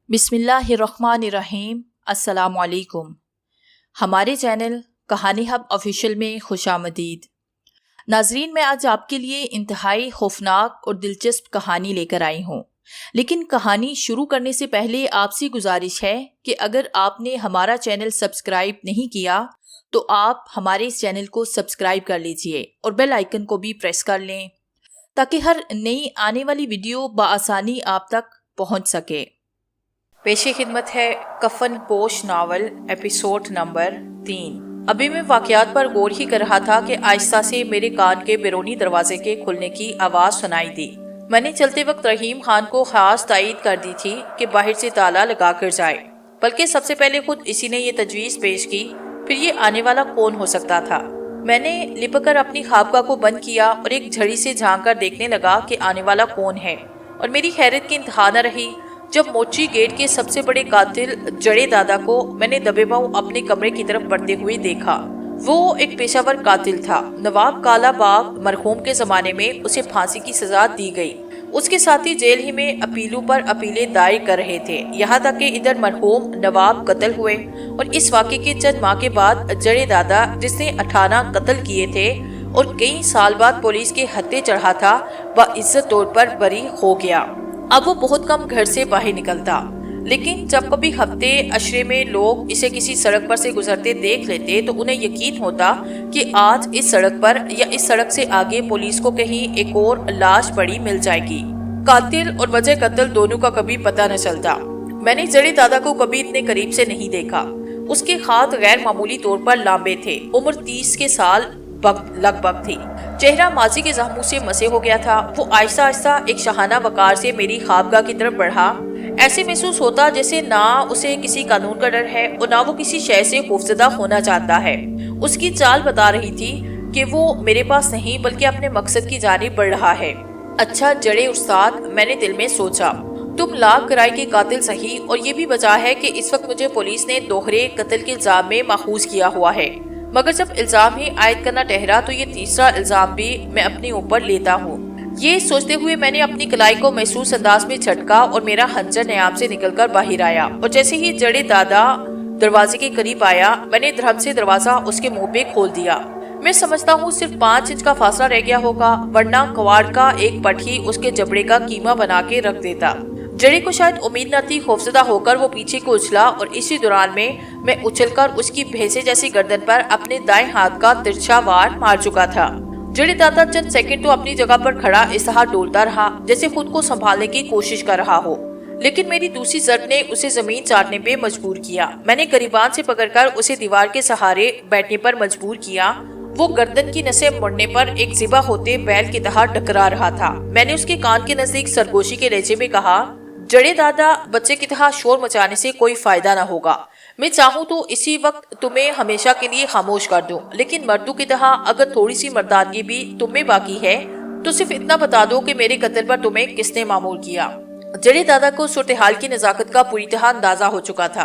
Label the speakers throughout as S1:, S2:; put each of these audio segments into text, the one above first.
S1: बिस्मिल्लाहिर्रहमानिर्रहीम। अस्सलामुअलैकुम। हमारे चैनल कहानी हब ऑफिशियल में खुशामदीद। नाजरीन, मैं आज आपके लिए इंतहाई खौफनाक और दिलचस्प कहानी लेकर आई हूँ, लेकिन कहानी शुरू करने से पहले आपसे गुजारिश है कि अगर आपने हमारा चैनल सब्सक्राइब नहीं किया तो आप हमारे इस चैनल को सब्सक्राइब कर लीजिए और बेल आइकन को भी प्रेस कर लें ताकि हर नई आने वाली वीडियो बआसानी आप तक पहुँच सके। पेशे खिदमत है कफन पोश नावल एपिसोड नंबर 3। अभी मैं वाकयात पर गौर ही कर रहा था कि आहिस्ता से मेरे कान के बैरूनी दरवाजे के खुलने की आवाज सुनाई दी। मैंने चलते वक्त रहीम खान को खास तायीद कर दी थी कि बाहर से ताला लगा कर जाए, बल्कि सबसे पहले खुद इसी ने ये तजवीज़ पेश की। फिर ये आने वाला कौन हो सकता था? मैंने लिपट कर अपनी खाबका को बंद किया और एक झड़ी से झांक कर देखने लगा कि आने वाला कौन है, और मेरी हैरत की इंतहा न रही जब मोची गेट के सबसे बड़े कातिल जड़े दादा को मैंने दबे पांव अपने कमरे की तरफ बढ़ते हुए देखा। वो एक पेशावर कातिल था। नवाब काला बाग मरहूम के जमाने में उसे फांसी की सजा दी गई। उसके साथी जेल ही में अपीलों पर अपीलें दायर कर रहे थे, यहाँ तक कि इधर मरहूम नवाब कत्ल हुए और इस वाक़े के चंद माह के बाद जड़े दादा, जिसने 18 कत्ल किए थे और कई साल बाद पुलिस के हत्थे चढ़ा था, वह इज्जत तौर पर बरी हो गया। अब वो बहुत कम घर से बाहर निकलता, लेकिन जब कभी हफ्ते अशरे में लोग इसे किसी सड़क पर से गुजरते देख लेते तो उन्हें यकीन होता कि आज इस सड़क पर या इस सड़क से आगे पुलिस को कहीं एक और लाश पड़ी मिल जाएगी। कातिल और वजह कत्ल दोनों का कभी पता न चलता। मैंने जड़े दादा को कभी इतने करीब से नहीं देखा। उसके हाथ गैर मामूली तौर पर लंबे थे। उम्र 30 के साल लगभग थी। चेहरा माजी के जख्मों से मसे हो गया था। वो आहिस्ता आहिस्ता एक शहाना वकार से मेरी खाबगाह की तरफ बढ़ा। ऐसे महसूस होता जैसे ना उसे किसी कानून का डर है और ना वो किसी शय से खौफजदा होना चाहता है। उसकी चाल बता रही थी कि वो मेरे पास नहीं बल्कि अपने मकसद की जानिब बढ़ रहा है। अच्छा जड़े उस्ताद, मैंने दिल में सोचा, तुम लाख किराए के कातिल सही, और ये भी बचा है कि इस वक्त मुझे पुलिस ने दोहरे कत्ल के इल्जाम में माखूज किया हुआ है। मगर जब इल्जाम ही आयद करना ठहरा तो ये तीसरा इल्जाम भी मैं अपने ऊपर लेता हूँ। ये सोचते हुए मैंने अपनी कलाई को महसूस अंदाज में झटका और मेरा हंजर नायाब से निकलकर बाहर आया। और जैसे ही जड़े दादा दरवाजे के करीब आया, मैंने धर्म से दरवाजा उसके मुंह पे खोल दिया। मैं समझता हूँ सिर्फ 5 इंच का फासला रह गया होगा, वरना कवाड़ का एक पट ही उसके जबड़े का कीमा बना के रख देता। जड़े को शायद उम्मीद न थी। खौफजदा होकर वो पीछे को उछला और इसी दौरान में मैं उछलकर उसकी भैंसे जैसी गर्दन पर अपने दाएं हाथ का तिरछा वार मार चुका था। जड़े दादा चंद सेकंड तो अपनी जगह पर खड़ा इस तरह डोलता रहा जैसे खुद को संभालने की कोशिश कर रहा हो, लेकिन मेरी दूसरी ज़रब ने उसे जमीन चाटने पे मजबूर किया। मैंने करीबान से पकड़कर उसे दीवार के सहारे बैठने पर मजबूर किया। वो गर्दन की नसें मुड़ने पर एक ज़िबा होते बैल की तरह टकरा रहा था। मैंने उसके कान के नजदीक सरगोशी के लहजे में कहा, जड़े दादा, बच्चे की तरह शोर मचाने से कोई फायदा ना होगा। मैं चाहूँ तो इसी वक्त तुम्हें हमेशा के लिए खामोश कर दूं, लेकिन मर्दों की तरह अगर थोड़ी सी मर्दानगी भी तुम्हें बाकी है तो सिर्फ इतना बता दो कि मेरे कत्ल पर तुम्हें किसने मामूल किया। जड़े दादा को सूरत-ए-हाल की नजाकत का पूरी तरह अंदाजा हो चुका था,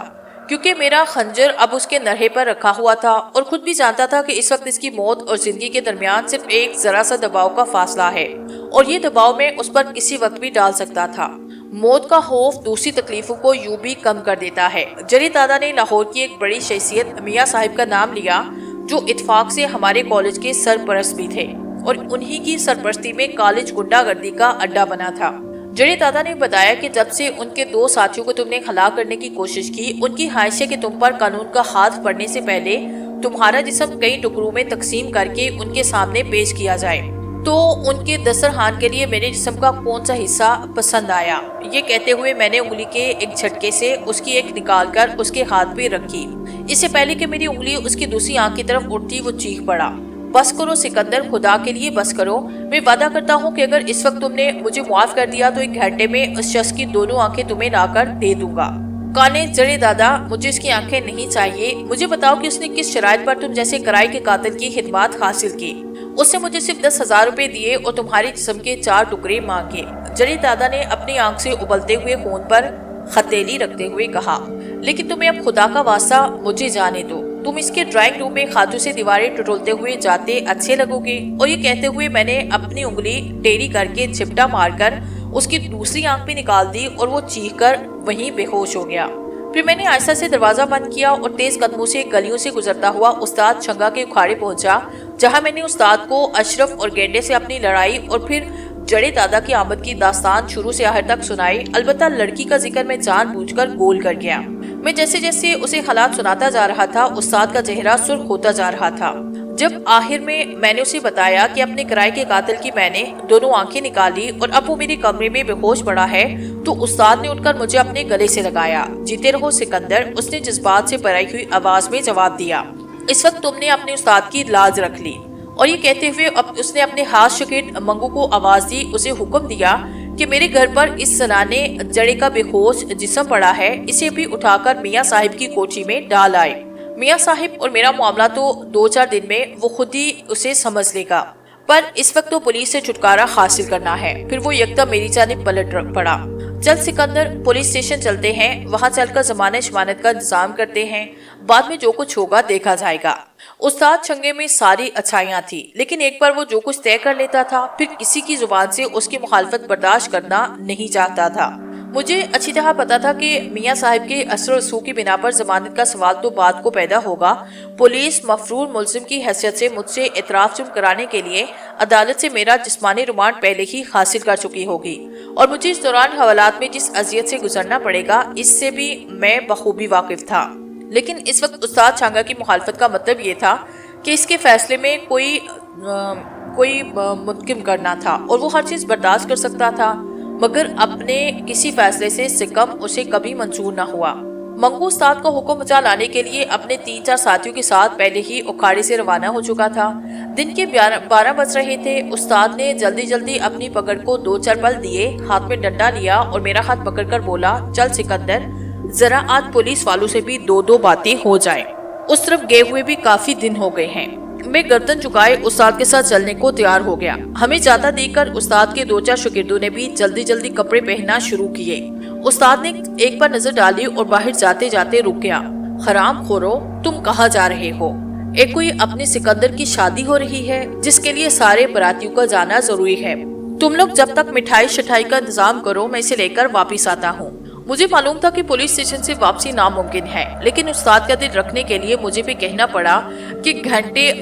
S1: क्योंकि मेरा खंजर अब उसके नरहे पर रखा हुआ था और खुद भी जानता था कि इस वक्त इसकी मौत और जिंदगी के दरमियान सिर्फ एक जरा सा दबाव का फासला है, और ये दबाव मैं उस पर किसी वक्त भी डाल सकता था। मौत का खौफ दूसरी तकलीफों को यूं भी कम कर देता है। जड़ी दादा ने लाहौर की एक बड़ी शख्सियत मियाँ साहिब का नाम लिया, जो इत्तेफाक से हमारे कॉलेज के सरपरस्त भी थे और उन्हीं की सरपरस्ती में कॉलेज गुंडागर्दी का अड्डा बना था। जड़ी दादा ने बताया कि जब से उनके 2 साथियों को तुमने हलाक करने की कोशिश की, उनकी ख्वाहिश है कि तुम पर कानून का हाथ पड़ने से पहले तुम्हारा जिस्म कई टुकड़ों में तकसीम करके उनके सामने पेश किया जाए। तो उनके दस्तरखान के लिए मेरे जिस्म का कौन सा हिस्सा पसंद आया? ये कहते हुए मैंने उंगली के एक झटके से उसकी एक निकालकर उसके हाथ पे रखी। इससे पहले कि मेरी उंगली उसकी दूसरी आंख की तरफ उठती, वो चीख पड़ा, बस करो सिकंदर, खुदा के लिए बस करो। मैं वादा करता हूँ कि अगर इस वक्त तुमने मुझे माफ कर दिया तो 1 घंटे में उस शख्स की दोनों आंखें तुम्हें लाकर दे दूंगा। काने जड़े दादा, मुझे उसकी आंखें नहीं चाहिए। मुझे बताओ कि उसने किस शराइत पर तुम जैसे किराए के कातिल की खिदमत हासिल की। उसने मुझे सिर्फ 10,000 रुपए दिए और तुम्हारे जिस्म के 4 टुकड़े मांगे। जड़ी दादा ने अपनी आंख से उबलते हुए खून पर हथेली रखते हुए कहा, लेकिन तुम्हें अब खुदा का वास्ता मुझे जाने दो। तुम इसके ड्राइंग रूम में खातों से दीवारें टटोलते हुए जाते अच्छे लगोगे। और ये कहते हुए मैंने अपनी उंगली टेढ़ी करके चिपटा मारकर اس کی دوسری آنکھ بھی نکال دی اور وہ چیخ کر وہیں بے ہوش ہو گیا۔ پھر میں نے آہستہ سے دروازہ بند کیا اور تیز قدموں سے گلیوں سے گزرتا ہوا استاد چھنگا کے اکھاڑے پہنچا، جہاں میں نے استاد کو اشرف اور گینڈے سے اپنی لڑائی اور پھر جڑے دادا کی آمد کی داستان شروع سے آخر تک سنائی۔ البتہ لڑکی کا ذکر میں جان بوجھ کر گول کر گیا۔ میں جیسے جیسے اسے حالات سناتا جا رہا تھا، استاد کا چہرہ سرخ ہوتا جا رہا تھا۔ جب آخر میں نے اسے بتایا کہ اپنے کرائے کے قاتل کی میں نے دونوں آنکھیں نکالی اور اب وہ میرے کمرے میں بے ہوش پڑا ہے، تو استاد نے اٹھ کر مجھے اپنے گلے سے لگایا۔ جیتے رہو سکندر، اس نے جذبات سے بھری ہوئی آواز میں جواب دیا۔ اس وقت تم نے اپنے استاد کی لاج رکھ لی۔ اور یہ کہتے ہوئے اس نے اپنے ہاتھ شاگرد منگو کو آواز دی، اسے حکم دیا کہ میرے گھر پر اس سنانے جڑے کا بے ہوش جسم پڑا ہے، اسے بھی اٹھا کر میاں صاحب کی کوٹھی میں ڈال آئے۔ میاں صاحب اور میرا معاملہ تو 2-4 دن میں وہ خود ہی اسے سمجھ لے گا، پر اس وقت تو پولیس سے چھٹکارا حاصل کرنا ہے۔ پھر وہ یکدم میری جانب پلٹ پڑا۔ چل سکندر، پولیس اسٹیشن چلتے ہیں، وہاں چل کر ضمانت شمانت کا انتظام کرتے ہیں، بعد میں جو کچھ ہوگا دیکھا جائے گا۔ استاد چھنگے میں ساری اچھائیاں تھی، لیکن ایک بار وہ جو کچھ طے کر لیتا تھا، پھر کسی کی زبان سے اس کی مخالفت برداشت کرنا نہیں چاہتا تھا۔ مجھے اچھی طرح پتا تھا کہ میاں صاحب کے اثر و رسوخ کی بنا پر ضمانت کا سوال تو بعد کو پیدا ہوگا۔ پولیس مفرور ملزم کی حیثیت سے مجھ سے اعتراف جرم کرانے کے لیے عدالت سے میرا جسمانی ریمانڈ پہلے ہی حاصل کر چکی ہوگی، اور مجھے اس دوران حوالات میں جس اذیت سے گزرنا پڑے گا، اس سے بھی میں بخوبی واقف تھا۔ لیکن اس وقت استاد چھانگا کی مخالفت کا مطلب یہ تھا کہ اس کے فیصلے میں کوئی منکم کرنا تھا، اور وہ ہر چیز برداشت کر سکتا تھا، مگر اپنے کسی فیصلے سے سکم اسے کبھی منظور نہ ہوا۔ منگو استاد کا حکم بجا لانے کے لیے اپنے 3-4 ساتھیوں کے ساتھ پہلے ہی اکھاڑے سے روانہ ہو چکا تھا۔ دن کے 12 بج رہے تھے۔ استاد نے جلدی اپنی پکڑ کو 2-4 پل دیے، ہاتھ میں ڈنڈا لیا اور میرا ہاتھ پکڑ کر بولا، چل سکندر، ذرا آج پولیس والوں سے بھی 2 باتیں ہو جائیں۔ اس طرف گئے ہوئے بھی کافی دن ہو گئے ہیں۔ میں گردن چکائے استاد کے ساتھ چلنے کو تیار ہو گیا۔ ہمیں جاتا دیکھ کر استاد کے 2-4 شاگردوں نے بھی جلدی کپڑے پہننا شروع کیے۔ استاد نے ایک پر نظر ڈالی اور باہر جاتے جاتے رک گیا۔ حرام خورو، تم کہاں جا رہے ہو؟ ایک کوئی اپنے سکندر کی شادی ہو رہی ہے، جس کے لیے سارے براتیوں کا جانا ضروری ہے۔ تم لوگ جب تک مٹھائی شٹائی کا انتظام کرو، میں اسے لے کر واپس آتا ہوں۔ مجھے معلوم تھا کہ پولیس اسٹیشن سے واپسی ناممکن ہے، لیکن استاد کا دل رکھنے کے لیے مجھے بھی کہنا پڑا کہ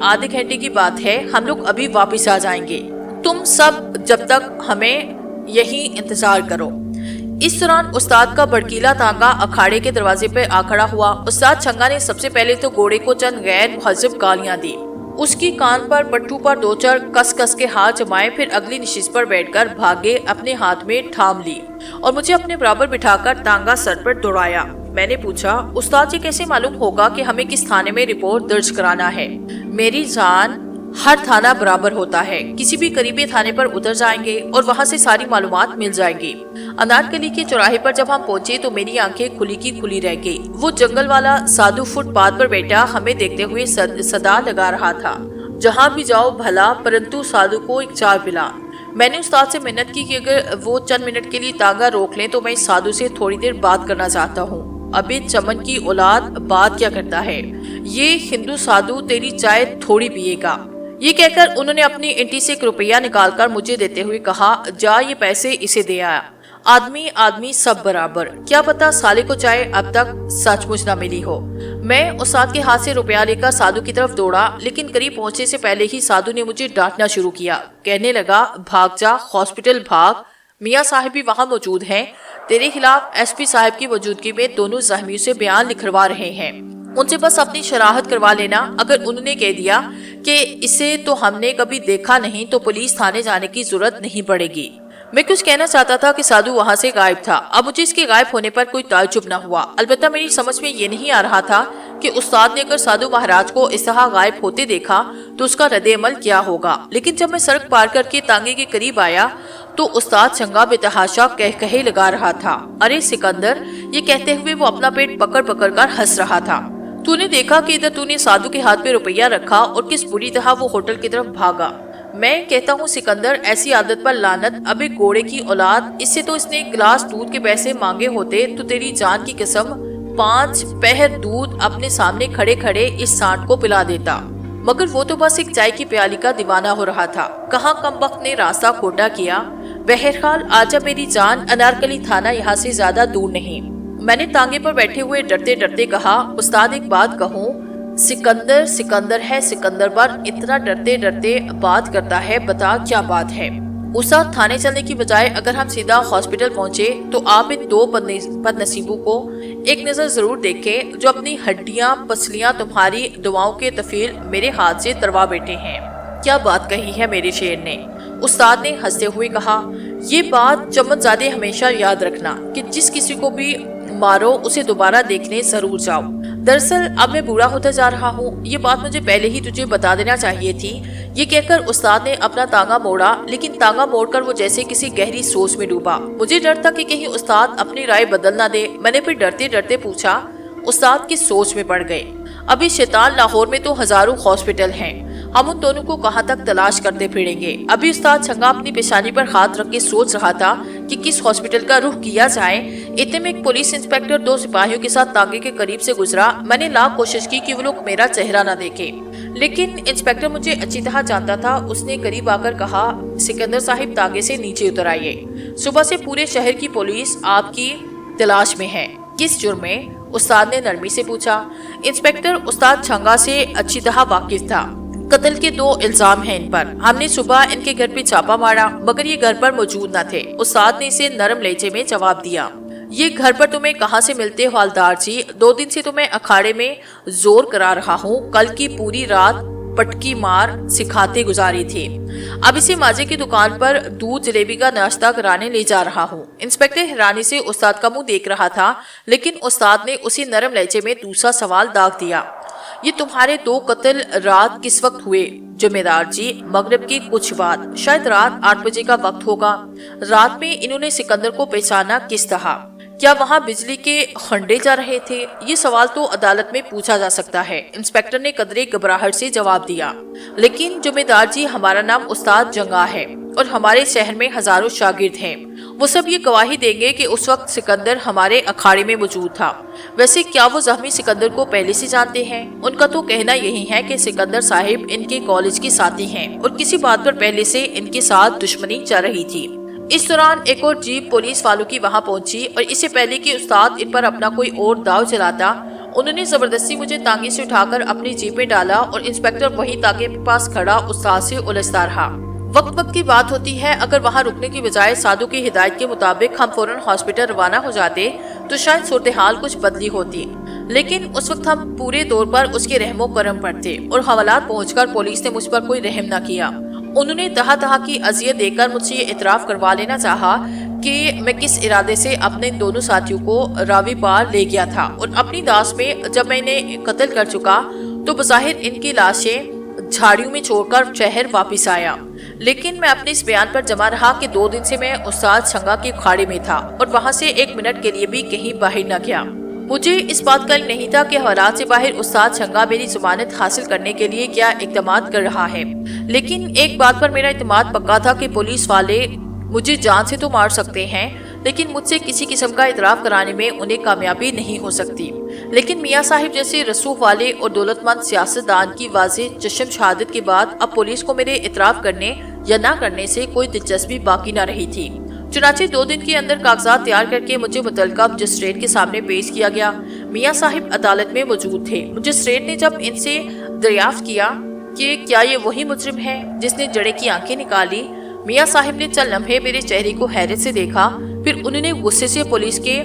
S1: آدھے گھنٹے کی بات ہے، ہم لوگ ابھی واپس آ جائیں گے، تم سب جب تک ہمیں یہی انتظار کرو۔ اس دوران استاد کا بھڑکیلا تانگا اکھاڑے کے دروازے پہ آ کھڑا ہوا۔ استاد چھنگا نے سب سے پہلے تو گھوڑے کو چند غیر مہذب گالیاں دی، اس کی کان پر پٹھو پر 2-4 کس کے ہاتھ جمائے، پھر اگلی نشست پر بیٹھ کر بھاگے اپنے ہاتھ میں تھام لی اور مجھے اپنے برابر بٹھا کر تانگا سر پر دوڑایا۔ میں نے پوچھا، استاد، یہ کیسے معلوم ہوگا کہ ہمیں کس تھانے میں رپورٹ درج کرانا ہے؟ میری جان، ہر تھانہ برابر ہوتا ہے، کسی بھی قریبی تھانے پر اتر جائیں گے اور وہاں سے ساری معلومات مل جائیں گی۔ انارکلی کے چوراہے پر جب ہم پہنچے تو میری آنکھیں کھلی کی کھلی رہ گئی۔ وہ جنگل والا سادھو فٹ پاتھ پر بیٹھا ہمیں دیکھتے ہوئے صدا لگا رہا تھا، جہاں بھی جاؤ بھلا، پرنتو سادھو کو ایک چائے پلا۔ میں نے استاد سے منت کی کہ اگر وہ چند منٹ کے لیے تانگا روک لیں تو میں اس سادھو سے تھوڑی دیر بات کرنا چاہتا ہوں۔ ابے چمن کی اولاد، بات کیا کرتا ہے؟ یہ ہندو سادھو تیری چائے تھوڑی پیے گا۔ یہ کہہ کر انہوں نے اپنی انٹی سے 1 روپیہ نکال کر مجھے دیتے ہوئے کہا، جا یہ پیسے اسے دے آیا۔ آدمی سب برابر، کیا پتا سالے کو چائے اب تک سچ مچ نہ ملی ہو۔ میں استاد کے ہاتھ سے روپیہ لے کر سادھو کی طرف دوڑا، لیکن قریب پہنچنے سے پہلے ہی سادھو نے مجھے ڈانٹنا شروع کیا۔ کہنے لگا، بھاگ جا، ہاسپٹل بھاگ، میاں صاحب بھی وہاں موجود ہیں، تیرے خلاف ایس پی صاحب کی موجودگی میں دونوں زخمیوں سے بیان لکھوا رہے ہیں، ان سے بس اپنی شراحت کروا لینا۔ اگر انہوں نے کہہ دیا کہ اسے تو ہم نے کبھی دیکھا نہیں تو پولیس تھانے جانے کی ضرورت نہیں پڑے گی۔ میں کچھ کہنا چاہتا تھا کہ سادھو وہاں سے غائب تھا۔ اب مجھے اس کے غائب ہونے پر کوئی تعجب نہ ہوا، البتہ میری سمجھ میں یہ نہیں آ رہا تھا کہ استاد نے اگر سادھو مہاراج کو اس طرح غائب ہوتے دیکھا تو اس کا رد عمل کیا ہوگا۔ لیکن جب میں سڑک پار کر کے تانگے کے قریب آیا تو استاد چھنگا بے تحاشا کہے لگا رہا تھا، ارے سکندر، یہ کہتے ہوئے وہ اپنا پیٹ پکڑ کر ہنس رہا تھا۔ تو نے دیکھا کہ ادھر تو نے سادھو کے ہاتھ پہ روپیہ رکھا اور کس بری طرح وہ ہوٹل کی طرف بھاگا۔ میں کہتا ہوں سکندر، ایسی عادت پر لعنت، ابے گھوڑے کی اولاد، اس سے تو اس نے ایک گلاس دودھ کے پیسے مانگے ہوتے تو تیری جان کی قسم 5 پہر دودھ اپنے سامنے کھڑے اس سانٹ کو پلا دیتا، مگر وہ تو بس ایک چائے کی پیالی کا دیوانہ ہو رہا تھا۔ کہاں کم وقت نے راستہ کھوٹا کیا۔ बहरहाल आज अब मेरी जान अनारकली थाना यहाँ से ज्यादा दूर नहीं। मैंने तांगे पर बैठे हुए डरते डरते कहा, उस्ताद एक बात कहूँ, सिकंदर सिकंदर है, सिकंदर पर इतना डरते डरते बात करता है, बता क्या बात है। उस्ताद थाने चलने की बजाय अगर हम सीधा हॉस्पिटल पहुंचे तो आप इन दो बदनसीबों को एक नजर जरूर देखें जो अपनी हड्डियां पसलियां तुम्हारी दुआओं के तफील मेरे हाथ से तरवा बैठे हैं। क्या बात कही है मेरे शेर ने, उस्ताद ने हंसते हुए कहा। ये बात चमनजादे हमेशा याद रखना कि जिस किसी को भी मारो उसे दोबारा देखने जरूर जाओ। दरअसल अब मैं बूढ़ा होता जा रहा हूँ, ये बात मुझे पहले ही तुझे बता देना चाहिए थी। ये कहकर उस्ताद ने अपना तांगा मोड़ा, लेकिन तांगा मोड़कर वो जैसे किसी गहरी सोच में डूबा। मुझे डर था कि कहीं उस्ताद अपनी राय बदल ना दे। मैंने फिर डरते डरते पूछा, उस्ताद किस सोच में पड़ गए? अभी शैतान लाहौर में तो हजारों हॉस्पिटल हैं, हम उन दोनों को कहाँ तक तलाश करते फिरेंगे। अभी उस्ताद छंगा अपनी पेशानी पर हाथ रख के सोच रहा था कि किस हॉस्पिटल का रुख किया जाए। इतने में एक पुलिस इंस्पेक्टर दो सिपाहियों के साथ तांगे के करीब से गुजरा। मैंने लाख कोशिश की कि वो लोग मेरा चेहरा न देखे, लेकिन इंस्पेक्टर मुझे अच्छी तरह जानता था। उसने करीब आकर कहा, सिकंदर साहिब तांगे से नीचे उतर आइए, सुबह से पूरे शहर की पुलिस आपकी तलाश में है। किस जुर्म में? उस्ताद ने नरमी से पूछा। इंस्पेक्टर उस्ताद छंगा से अच्छी तरह वाकिफ था। कत्ल के 2 इल्जाम हैं इन पर। हमने सुबह इनके घर पे छापा मारा मगर ये घर पर मौजूद न थे। उस्ताद ने इसे नरम लहजे में जवाब दिया, ये घर पर तुम्हें कहाँ से मिलते हो हवलदार जी? 2 दिन से तुम्हें अखाड़े में जोर करा रहा हूँ, कल की पूरी रात पटकी मार सिखाते गुजारी थी। अब इसे माजे की दुकान पर दूध जलेबी का नाश्ता कराने ले जा रहा हूँ। इंस्पेक्टर हैरानी से उस्ताद का मुंह देख रहा था, लेकिन उस्ताद ने उसी नरम लहजे में दूसरा सवाल दाग दिया, ये तुम्हारे 2 कत्ल रात किस वक्त हुए जमींदार जी? मगरिब की कुछ बाद, शायद रात 8 बजे का वक्त होगा। रात में इन्होंने सिकंदर को पहचाना किस तरह? क्या वहाँ बिजली के खंडे जा रहे थे? ये सवाल तो अदालत में पूछा जा सकता है। इंस्पेक्टर ने कदरे घबराहट से जवाब दिया, लेकिन जमींदार जी हमारा नाम उस्ताद जंगा है और हमारे शहर में हजारों शागिर्द हैं। वो सब ये गवाही देंगे कि उस वक्त सिकंदर हमारे अखाड़े में मौजूद था। वैसे क्या वो जख्मी सिकंदर को पहले से जानते हैं? उनका तो कहना यही है कि सिकंदर साहिब इनके कॉलेज के साथी हैं और किसी बात पर पहले से इनके साथ दुश्मनी चल रही थी। इस दौरान एक और जीप पुलिस वालों की वहां पहुंची और इससे पहले कि उस्ताद इन पर अपना कोई और दाव चलाता, उन्होंने जबरदस्ती मुझे तांगे से उठाकर अपनी जीप में डाला और इंस्पेक्टर वही तांगे के पास खड़ा उस्ताद से उलझता रहा। वक्त वक्त की बात होती है, अगर वहाँ रुकने की बजाय साधु की हिदायत के मुताबिक हम फौरन हॉस्पिटल रवाना हो जाते तो शायद सूरत हाल कुछ बदली होती, लेकिन उस वक्त हम पूरे तौर पर उसके रहमो करम पर थे और हवालात पहुंचकर पुलिस ने मुझ पर कोई रहम न किया। उन्होंने तरह तरह की अजियत देकर मुझसे ये इतराफ करवा लेना चाहा कि मैं किस इरादे से अपने दोनों साथियों को रावी पार ले गया था और अपनी दास में जब मैं इन्हें कत्ल कर चुका तो बज़ाहिर इनकी लाशें झाड़ियों में छोड़कर शहर वापस आया। लेकिन मैं अपने इस बयान पर जमा रहा कि 2 दिन से मैं उस्ताद छंगा के अखाड़े में था और वहां से 1 मिनट के लिए भी कहीं बाहर न गया। मुझे इस बात का नहीं था कि हालात से बाहर उस्ताद छंगा मेरी जमानत हासिल करने के लिए क्या इक़दाम कर रहा है, लेकिन एक बात पर मेरा इत्मीनान पक्का था कि पुलिस वाले मुझे जान से तो मार सकते हैं, लेकिन मुझसे किसी किस्म का इतराफ कराने में उन्हें कामयाबी नहीं हो सकती। लेकिन मियाँ साहिब जैसे रसूख वाले और दौलतमंद सियासतदान की वाज़ेह चश्म शहादत के बाद अब पुलिस को मेरे इतराफ करने या ना करने से कोई दिलचस्पी बाकी न रही थी। चुनाचे 2 दिन के अंदर कागजात तैयार करके मुझे मुतल्लिका मजिस्ट्रेट के सामने पेश किया गया। मियाँ साहिब अदालत में मौजूद थे। मजिस्ट्रेट ने जब इनसे दरियाफ्त किया कि क्या ये वही मुजरिम है जिसने जड़े की आंखें निकाली, मियाँ साहिब ने चंद लम्हे मेरे चेहरे को हैरत से देखा, फिर उन्होंने गुस्से से पुलिस के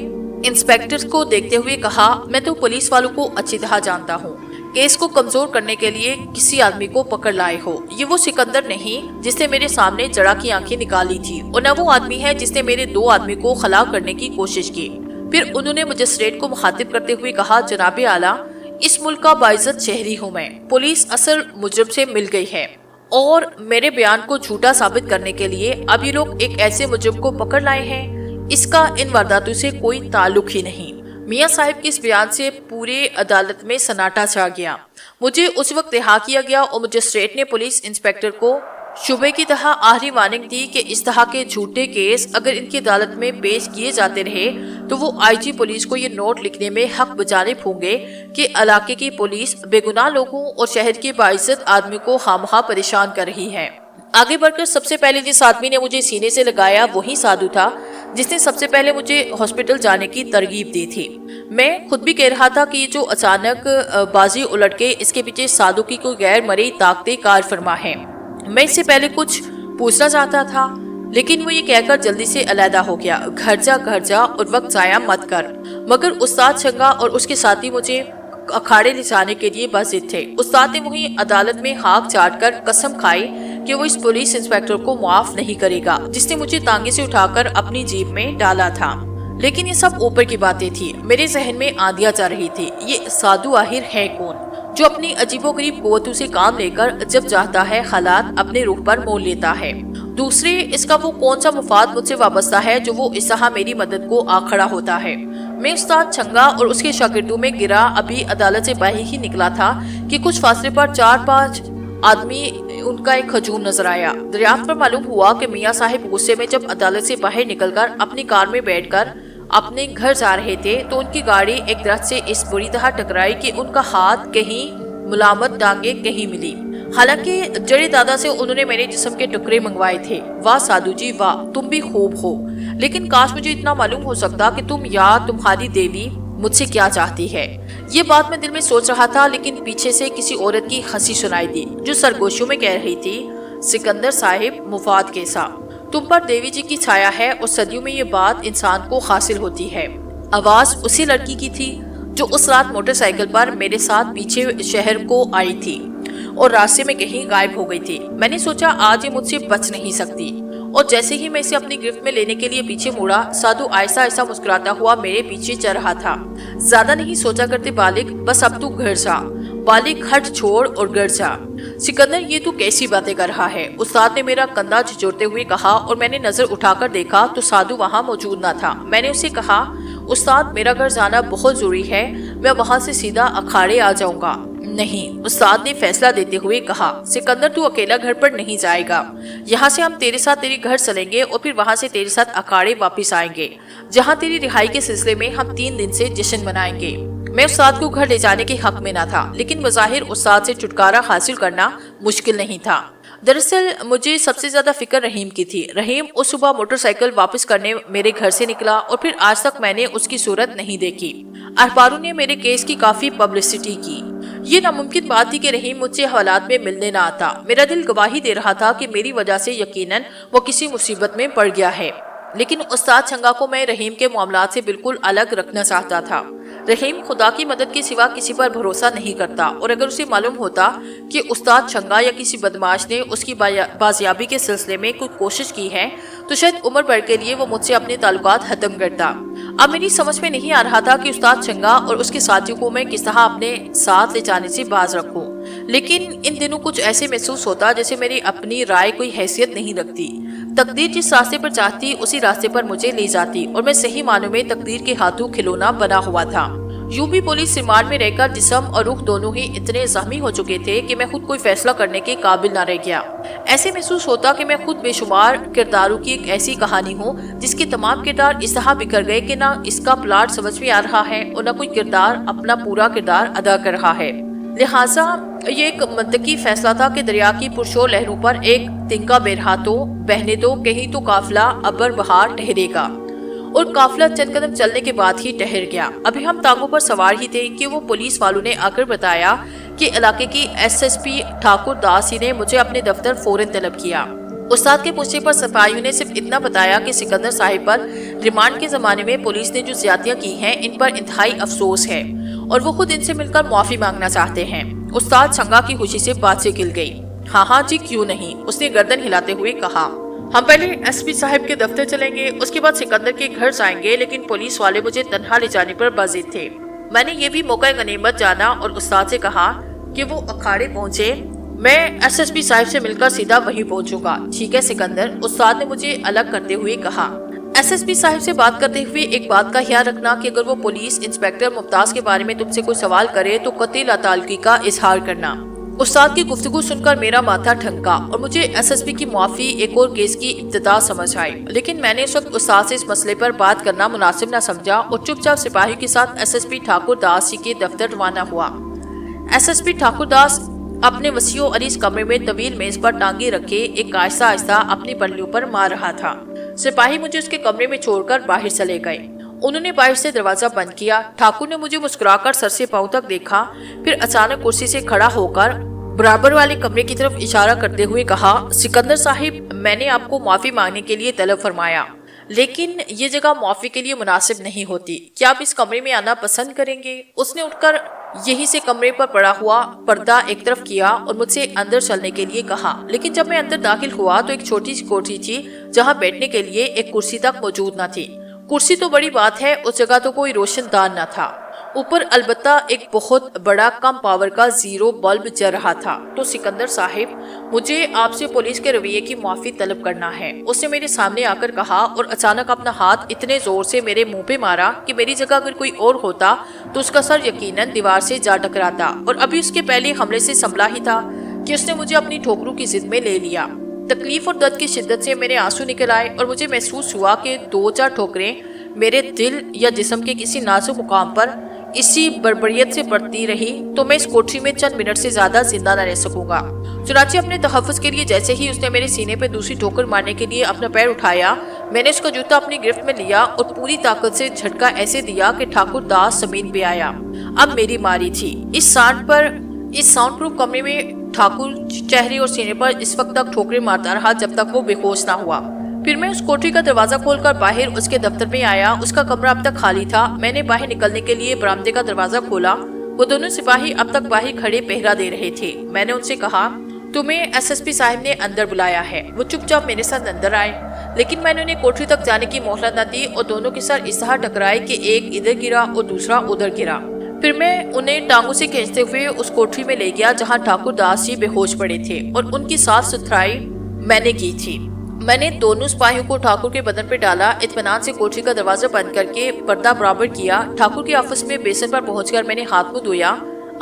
S1: इंस्पेक्टर को देखते हुए कहा, मैं तो पुलिस वालों को अच्छी तरह जानता हूँ, केस को कमजोर करने के लिए किसी आदमी को पकड़ लाए हो। ये वो सिकंदर नहीं जिसने मेरे सामने जड़ा की आंखें निकाली थी और न वो आदमी है जिसने मेरे 2 आदमी को खलाफ करने की कोशिश की। फिर उन्होंने मजिस्ट्रेट को मुखातिब करते हुए कहा, जनाबे आला, इस मुल्क का बाइज्जत शहरी हूँ मैं। पुलिस असल मुजरिम से मिल गई है और मेरे बयान को झूठा साबित करने के लिए अब ये लोग एक ऐसे मुजरिम को पकड़ लाए हैं, इसका इन वारदातों से कोई ताल्लुक ही नहीं। मियाँ साहिब के इस बयान से पूरे अदालत में सन्नाटा छा गया। मुझे उस वक्त रिहा किया गया और मजिस्ट्रेट ने पुलिस इंस्पेक्टर को शुबे की तरह आखिरी वार्निंग दी कि इस तरह के झूठे केस अगर इनकी अदालत में पेश किए जाते रहे तो वो आईजी पुलिस को ये नोट लिखने में हक बजानिब होंगे कि इलाके की पुलिस बेगुनाह लोगों और शहर के बाइज्जत आदमी को खामखा परेशान कर रही है। آگے بڑھ کر سب سے پہلے جس آدمی نے مجھے سینے سے لگایا وہی سادھو تھا جس نے سب سے پہلے مجھے ہاسپٹل جانے کی ترغیب دی تھی۔ میں خود بھی کہہ رہا تھا کہ یہ جو اچانک بازی الٹ کے اس کے پیچھے سادھو کی کوئی غیر مرئی طاقتیں کار فرما ہے۔ میں اس سے پہلے کچھ پوچھنا چاہتا تھا لیکن وہ یہ کہہ کر جلدی سے علیحدہ ہو گیا، گھر جا اور وقت ضائع مت کر۔ مگر استاد چھنگا اور اس کے ساتھی مجھے اکھاڑے لے جانے کے لیے بازد تھے۔ استاد نے وہیں عدالت میں ہاک چاٹ کر قسم کھائی کہ وہ اس پولیس انسپیکٹر کو معاف نہیں کرے گا جس نے مجھے تانگے سے اٹھا کر اپنی جیب میں ڈالا تھا۔ لیکن یہ سب اوپر کی باتیں تھی، میرے ذہن میں آندیاں چل رہی تھی۔ یہ سادھو آخر ہے کون جو اپنی عجیب و غریب قوتوں سے کام لے کر جب چاہتا ہے حالات اپنے روح پر مول لیتا ہے؟ دوسرے، اس کا وہ کون سا مفاد مجھ سے وابستہ ہے جو وہ اس طرح میری مدد کو آ کھڑا ہوتا ہے؟ میں استاد چھنگا اور اس کے شاگردوں میں گرا ابھی عدالت سے باہر ہی نکلا تھا کہ کچھ فاصلے پر 4-5 آدمی ان کا ایک ہجوم نظر آیا۔ دریافت پر معلوم ہوا کہ میاں صاحب غصے میں جب عدالت سے باہر نکل کر اپنی کار میں بیٹھ کر اپنے گھر جا رہے تھے تو ان کی گاڑی ایک درخت سے اس بری طرح ٹکرائی کہ ان کا ہاتھ کہیں ملامت ڈانگیں کہیں ملی۔ حالانکہ جڑے دادا سے انہوں نے میرے جسم کے ٹکڑے منگوائے تھے۔ واہ سادھو جی واہ، تم بھی خوب ہو، لیکن کاش مجھے اتنا معلوم ہو سکتا کہ تم یا تمہاری دیوی مجھ سے کیا چاہتی ہے۔ یہ بات میں دل میں سوچ رہا تھا لیکن پیچھے سے کسی عورت کی ہنسی سنائی دی جو سرگوشیوں میں کہہ رہی تھی، سکندر صاحب مفاد کیسا، تم پر دیوی جی کی چھایا ہے اور صدیوں میں یہ بات انسان کو حاصل ہوتی ہے۔ آواز اسی لڑکی کی تھی جو اس رات موٹر سائیکل پر میرے ساتھ پیچھے شہر کو آئی تھی اور راستے میں کہیں غائب ہو گئی تھی۔ میں نے سوچا آج یہ مجھ سے بچ نہیں سکتی، اور جیسے ہی میں اسے اپنی گرفت میں لینے کے لیے پیچھے مڑا، سادھو آہستہ آہستہ مسکراتا ہوا میرے پیچھے چل رہا تھا۔ زیادہ نہیں سوچا کرتے بالغ، بس اب تو گھر جا، بالغ ہٹ چھوڑ اور گھر جا۔ سکندر یہ تو کیسی باتیں کر رہا ہے؟ استاد نے میرا کندھا جھنجھوڑتے ہوئے کہا اور میں نے نظر اٹھا کر دیکھا تو سادھو وہاں موجود نہ تھا۔ میں نے اسے کہا، استاد میرا گھر جانا بہت ضروری ہے، میں وہاں سے سیدھا اکھاڑے آ جاؤں گا۔ نہیں، استاد نے فیصلہ دیتے ہوئے کہا، سکندر تو اکیلا گھر پر نہیں جائے گا، یہاں سے ہم تیرے ساتھ تیرے گھر چلیں گے اور پھر وہاں سے تیرے ساتھ اکھاڑے واپس آئیں گے، جہاں تیری رہائی کے سلسلے میں ہم 3 دن سے جشن منائیں گے۔ میں استاد کو گھر لے جانے کے حق میں نہ تھا، لیکن بظاہر استاد سے چھٹکارا حاصل کرنا مشکل نہیں تھا۔ دراصل مجھے سب سے زیادہ فکر رحیم کی تھی۔ رحیم اس صبح موٹر سائیکل واپس کرنے میرے گھر سے نکلا اور پھر آج تک میں نے اس کی صورت نہیں دیکھی۔ اخباروں نے میرے کیس کی کافی پبلسٹی کی۔ یہ ناممکن بات تھی کہ رحیم مجھ سے حوالات میں ملنے نہ آتا۔ میرا دل گواہی دے رہا تھا کہ میری وجہ سے یقیناً وہ کسی مصیبت میں پڑ گیا ہے، لیکن استاد چھنگا کو میں رحیم کے معاملات سے بالکل الگ رکھنا چاہتا تھا۔ رحیم خدا کی مدد کے سوا کسی پر بھروسہ نہیں کرتا، اور اگر اسے معلوم ہوتا کہ استاد چھنگا یا کسی بدماش نے اس کی بازیابی کے سلسلے میں کوئی کوشش کی ہے تو شاید عمر بھر کے لیے وہ مجھ سے اپنے تعلقات ختم کرتا۔ اب میری سمجھ میں نہیں آ رہا تھا کہ استاد چھنگا اور اس کے ساتھیوں کو میں کس طرح اپنے ساتھ لے جانے سے باز رکھوں، لیکن ان دنوں کچھ ایسے محسوس ہوتا جیسے میری اپنی رائے کوئی حیثیت نہیں رکھتی۔ تقدیر جس راستے پر چاہتی اسی راستے پر مجھے لے جاتی، اور میں صحیح معنوں میں تقدیر کے ہاتھوں کھلونا بنا ہوا تھا۔ یوں بھی پولیس ریمانڈ میں رہ کر جسم اور روح دونوں ہی اتنے زخمی ہو چکے تھے کہ میں خود کوئی فیصلہ کرنے کے قابل نہ رہ گیا۔ ایسے محسوس ہوتا کہ میں خود بے شمار کرداروں کی ایک ایسی کہانی ہوں جس کے تمام کردار اس طرح بکھر گئے کہ نہ اس کا پلاٹ سمجھ میں آ رہا ہے اور نہ کوئی کردار اپنا پورا کردار ادا کر رہا ہے۔ لہٰذا یہ ایک منطقی فیصلہ تھا کہ دریا کی پرشور لہروں پر ایک تنکا بے رہا تو بہنے دو، کہیں تو قافلہ ابر بہار ٹھہرے گا، اور قافلہ چند قدم چلنے کے بعد ہی ٹھہر گیا۔ ابھی ہم تانگوں پر سوار ہی تھے کہ وہ پولیس والوں نے آ کر بتایا کہ علاقے کی SSP ٹھاکر داس ہی نے مجھے اپنے دفتر فوراً طلب کیا۔ استاد کے پوچھنے پر سپاہیوں نے صرف اتنا بتایا کہ سکندر صاحب پر ریمانڈ کے زمانے میں پولیس نے جو زیادتیاں کی ہیں ان پر انتہائی افسوس ہے اور وہ خود ان سے مل کر معافی مانگنا چاہتے ہیں۔ استاد چھنگا کی خوشی سے بات سے کھل گئی۔ ہاں جی کیوں نہیں، اس نے گردن ہلاتے ہوئے کہا۔ ہم پہلے SP صاحب کے دفتر چلیں گے، اس کے بعد سکندر کے گھر جائیں گے، لیکن پولیس والے مجھے تنہا لے جانے پر بازید تھے۔ میں نے یہ بھی موقع غنیمت جانا اور استاد سے کہا کہ وہ اکھاڑے پہنچے، میں SSP صاحب سے مل کر سیدھا وہیں پہنچوں گا۔ ٹھیک ہے سکندر، استاد نے مجھے الگ کرتے ہوئے کہا۔ SSP صاحب سے بات کرتے ہوئے ایک بات کا خیال رکھنا کہ اگر وہ پولیس انسپیکٹر ممتاز کے بارے میں تم سے کوئی سوال کرے تو قطعی لا تعلقی کا اظہار کرنا۔ استاد کی گفتگو سن کر میرا ماتھا ٹھنکا اور مجھے SSP کی معافی ایک اور کیس کی ابتدا سمجھ آئی، لیکن میں نے اس وقت استاد سے اس مسئلے پر بات کرنا مناسب نہ سمجھا اور چپ چاپ سپاہیوں کے ساتھ SSP ٹھاکر داس جی کے دفتر روانہ ہوا۔ SSP ٹھاکر داس अपने वसीओ अरीज कमरे में तवील मेज पर टांगे रखे एक आहिस्ता आहिस्ता अपनी पल्लियों पर मार रहा था। सिपाही मुझे उसके कमरे में छोड़कर बाहर चले गए। उन्होंने बाहर से दरवाजा बंद किया। ठाकुर ने मुझे मुस्कुराकर सर से पांव तक देखा, फिर अचानक कुर्सी से खड़ा होकर बराबर वाले कमरे की तरफ इशारा करते हुए कहा, सिकंदर साहिब, मैंने आपको माफी मांगने के लिए तलब फरमाया, लेकिन ये जगह माफी के लिए मुनासिब नहीं होती। क्या आप इस कमरे में आना पसंद करेंगे? उसने उठकर यहीं से कमरे पर पड़ा हुआ पर्दा एक तरफ किया और मुझसे अंदर चलने के लिए कहा। लेकिन जब मैं अंदर दाखिल हुआ तो एक छोटी सी कोठरी थी जहाँ बैठने के लिए एक कुर्सी तक मौजूद न थी। कुर्सी तो बड़ी बात है, उस जगह तो कोई रोशनदान न था। ऊपर अलबत्ता एक बहुत बड़ा कम पावर का 0 बल्ब जल रहा था। तो सिकंदर साहिब, मुझे आपसे पुलिस के रवैये की माफी तलब करना है, उसने मेरे सामने आकर कहा और अचानक अपना हाथ इतने जोर से मेरे मुंह पे मारा कि मेरी जगह अगर कोई और होता तो उसका सर यकीनन दीवार से जा टकराता। और अभी उसके पहले हमले से संभला ही था कि उसने मुझे अपनी ठोकरों की जिद में ले लिया। तकलीफ और दर्द की शिद्दत से मेरे आंसू निकल आए और मुझे महसूस हुआ कि 2-4 ठोकरें मेरे दिल या जिस्म के किसी नाजुक मुकाम पर इसी बर्बरियत से पड़ती रही तो मैं इस कोठरी में चंद मिनट से ज्यादा जिंदा न रह सकूंगा। चुनाचे अपने तहफ़्फ़ुज़ के लिए जैसे ही उसने मेरे सीने पे दूसरी ठोकर मारने के लिए अपना पैर उठाया, मैंने उसका जूता अपनी गिरफ्त में लिया और पूरी ताकत से झटका ऐसे दिया कि ठाकुर दास जमीन पे आया। अब मेरी मारी थी। इस साउंड प्रूफ कमरे में ठाकुर चेहरे और सीने पर इस वक्त तक ठोकरें मारता रहा जब तक वो बेहोश ना हुआ। फिर मैं उस कोठरी का दरवाजा खोलकर बाहर उसके दफ्तर में आया। उसका कमरा अब तक खाली था। मैंने बाहर निकलने के लिए बरामदे का दरवाजा खोला। वो दोनों सिपाही अब तक बाहर खड़े पहरा दे रहे थे। मैंने उनसे कहा, तुम्हें एसएसपी साहब ने अंदर बुलाया है। वो चुपचाप मेरे साथ अंदर आए, लेकिन मैंने उन्हें कोठरी तक जाने की मोहलत न दी और दोनों के सर इस तरह टकराए कि एक इधर गिरा और दूसरा उधर गिरा। फिर मैं उन्हें टांगों से खींचते हुए उस कोठरी में ले गया जहाँ ठाकुर दास जी बेहोश पड़े थे और उनकी साफ सुथराई मैंने की थी। मैंने दोनों सिपाहियों को ठाकुर के बदन पे डाला, इत्मीनान से कोठरी का दरवाजा बंद करके पर्दा बराबर किया। ठाकुर के ऑफिस में बेसन पर पहुंचकर मैंने हाथ मुंह धोया।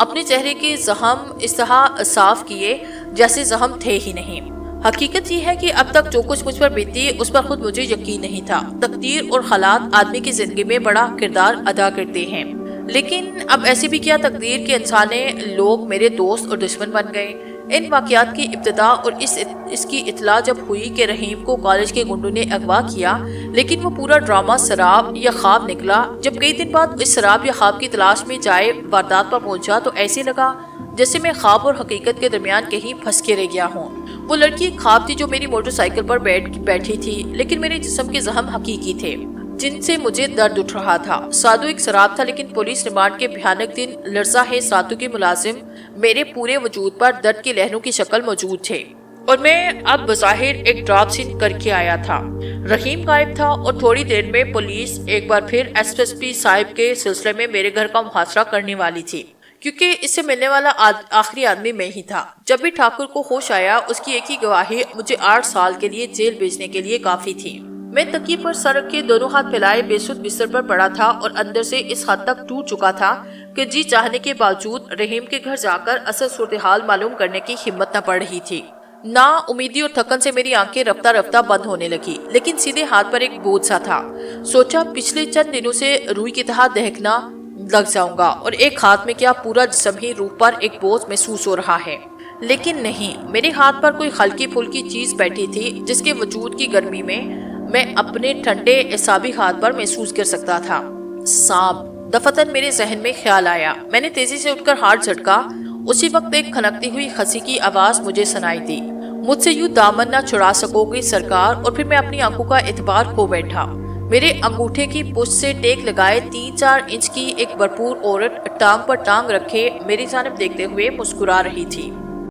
S1: अपने चेहरे के जख्म इस तरह साफ किए जैसे जख्म थे ही नहीं। हकीकत ये है कि अब तक जो कुछ मुझ पर बीती उस पर खुद मुझे यकीन नहीं था। तकदीर और हालात आदमी की जिंदगी में बड़ा किरदार अदा करते हैं, लेकिन अब ऐसे भी क्या तकदीर के अनजाने लोग मेरे दोस्त और दुश्मन बन गए। इन वाकयात की इब्तिदा और इसकी इतला जब हुई कि रहीम को कॉलेज के गुंडों ने अगवा किया, लेकिन वो पूरा ड्रामा शराब या ख्वाब निकला। जब कई दिन बाद इस शराब या ख्वाब की तलाश में जाए वारदात पर पहुंचा तो ऐसे लगा जैसे मैं ख्वाब और हकीकत के दरमियान कहीं फंस के रह गया हूँ। वो लड़की एक ख्वाब थी जो मेरी मोटरसाइकिल पर बैठी थी, लेकिन मेरे जिस्म के जख्म हकीकी थे जिनसे मुझे दर्द उठ रहा था। साधु एक शराब था, लेकिन पुलिस रिमांड के भयानक दिन लर्जा है साधु के मुलाजिम मेरे पूरे वजूद पर दर्द की लहरों की शक्ल मौजूद थे और मैं अब बज़ाहिर एक ड्रॉप सीन करके आया था। रहीम गायब था और थोड़ी देर में पुलिस एक बार फिर एसएसपी साहब के सिलसिले में मेरे घर का मुहासरा करने वाली थी, क्योंकि इससे मिलने वाला आखिरी आदमी मैं ही था। जब भी ठाकुर को होश आया, उसकी एक ही गवाही मुझे 8 साल के लिए जेल भेजने के लिए काफी थी। मैं तकिए पर सर के दोनों हाथ फैलाए बेसुध बिस्तर पर पड़ा था और अंदर से इस हद तक टूट चुका था कि जी चाहने के बावजूद रहीम के घर जाकर असल सूरत-ए-हाल मालूम करने की हिम्मत न पड़ रही थी। ना उम्मीदी और थकन से मेरी आंखें रफ्ता रफ्ता बंद होने लगी, लेकिन सीधे हाथ पर एक बोझ सा था। सोचा पिछले चंद दिनों से रूई की तरह दहकना लग जाऊंगा और एक हाथ में क्या पूरा जिस्म ही रूह पर एक बोझ महसूस हो रहा है। लेकिन नहीं, मेरे हाथ पर कोई हल्की फुल्की चीज बैठी थी जिसके वजूद की गर्मी में मैं अपने ठंडे एसाबी हाथ पर महसूस कर सकता था। सांप, दफतन मेरे जहन में ख्याल आया। मैंने तेजी से उठकर हाथ झटका। उसी वक्त एक खनकती हुई खसी की आवाज मुझे सुनाई दी, मुझसे यूं दामन न छुड़ा सकोगे सरकार। और फिर मैं अपनी आंखों का एतबार खो बैठा। मेरे अंगूठे की पुछ से टेक लगाए 3-4 इंच की एक भरपूर औरत टांग पर टांग रखे मेरी जानिब देखते हुए मुस्कुरा रही थी।